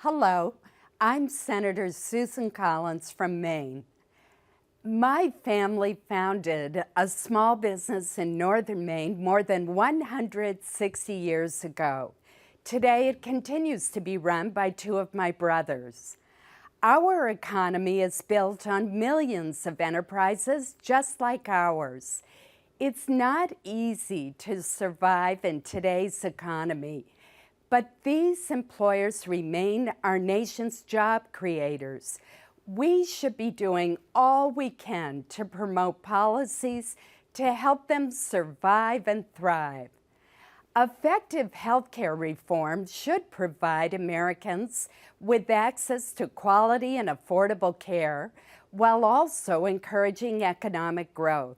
Hello, I'm Senator Susan Collins from Maine. My family founded a small business in northern Maine more than 160 years ago. Today, it continues to be run by two of my brothers. Our economy is built on millions of enterprises just like ours. It's not easy to survive in today's economy, but these employers remain our nation's job creators. We should be doing all we can to promote policies to help them survive and thrive. Effective healthcare reform should provide Americans with access to quality and affordable care while also encouraging economic growth.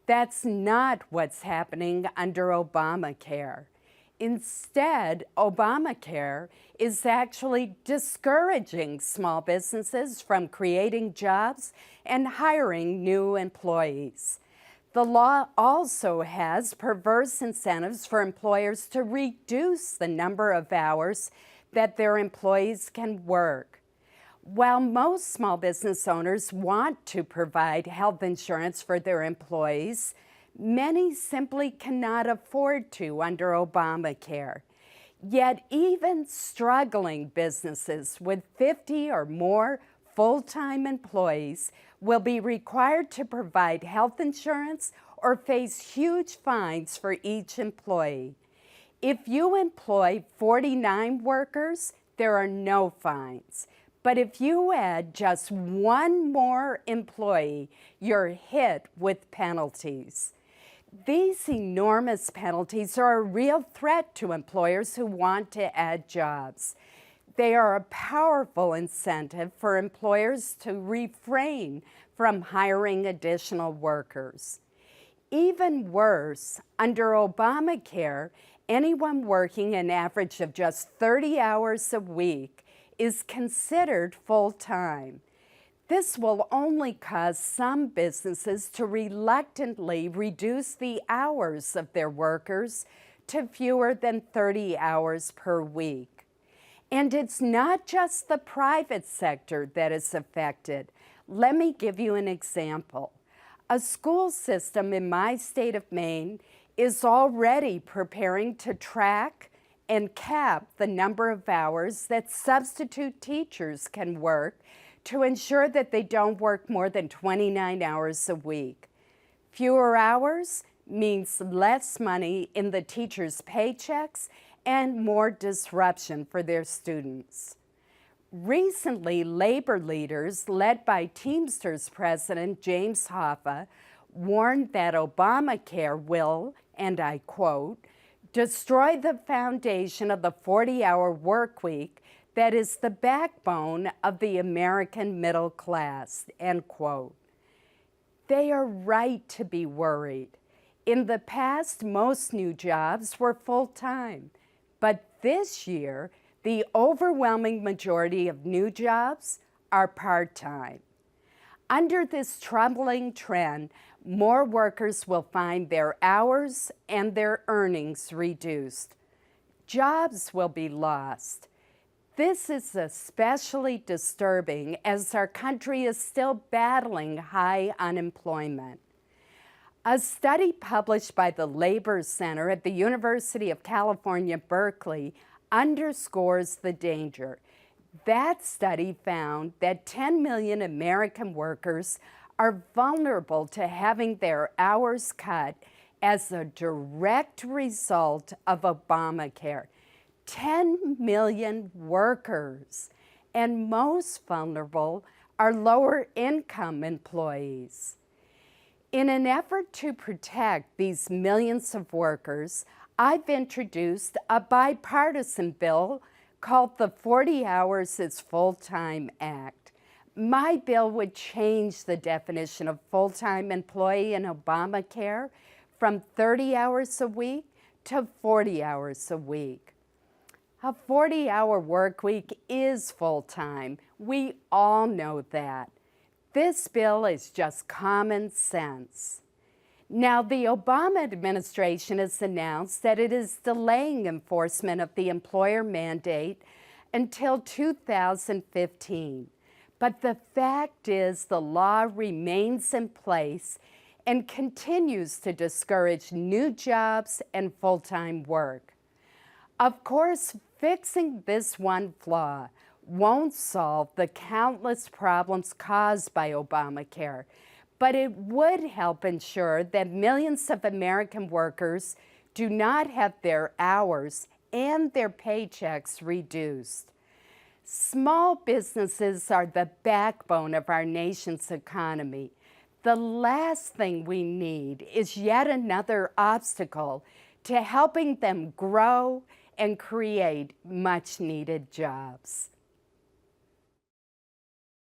That's not what's happening under Obamacare. Instead, Obamacare is actually discouraging small businesses from creating jobs and hiring new employees. The law also has perverse incentives for employers to reduce the number of hours that their employees can work. While most small business owners want to provide health insurance for their employees, many simply cannot afford to under Obamacare. Yet even struggling businesses with 50 or more full-time employees will be required to provide health insurance or face huge fines for each employee. If you employ 49 workers, there are no fines. But if you add just one more employee, you're hit with penalties. These enormous penalties are a real threat to employers who want to add jobs. They are a powerful incentive for employers to refrain from hiring additional workers. Even worse, under Obamacare, anyone working an average of just 30 hours a week is considered full-time. This will only cause some businesses to reluctantly reduce the hours of their workers to fewer than 30 hours per week. And it's not just the private sector that is affected. Let me give you an example. A school system in my state of Maine is already preparing to track and cap the number of hours that substitute teachers can work to ensure that they don't work more than 29 hours a week. Fewer hours means less money in the teachers' paychecks and more disruption for their students. Recently, labor leaders led by Teamsters President James Hoffa warned that Obamacare will, and I quote, destroy the foundation of the 40-hour work week that is the backbone of the American middle class, end quote. They are right to be worried. In the past, most new jobs were full-time, but this year, the overwhelming majority of new jobs are part-time. Under this troubling trend, more workers will find their hours and their earnings reduced. Jobs will be lost. This is especially disturbing as our country is still battling high unemployment. A study published by the Labor Center at the University of California, Berkeley underscores the danger. That study found that 10 million American workers are vulnerable to having their hours cut as a direct result of Obamacare. 10 million workers, and most vulnerable are lower income employees. In an effort to protect these millions of workers, I've introduced a bipartisan bill called the 40 Hours is Full-Time Act. My bill would change the definition of full-time employee in Obamacare from 30 hours a week to 40 hours a week. A 40-hour work week is full-time. We all know that. This bill is just common sense. Now, the Obama administration has announced that it is delaying enforcement of the employer mandate until 2015. But the fact is the law remains in place and continues to discourage new jobs and full-time work. Of course, fixing this one flaw won't solve the countless problems caused by Obamacare, but it would help ensure that millions of American workers do not have their hours and their paychecks reduced. Small businesses are the backbone of our nation's economy. The last thing we need is yet another obstacle to helping them grow and create much-needed jobs.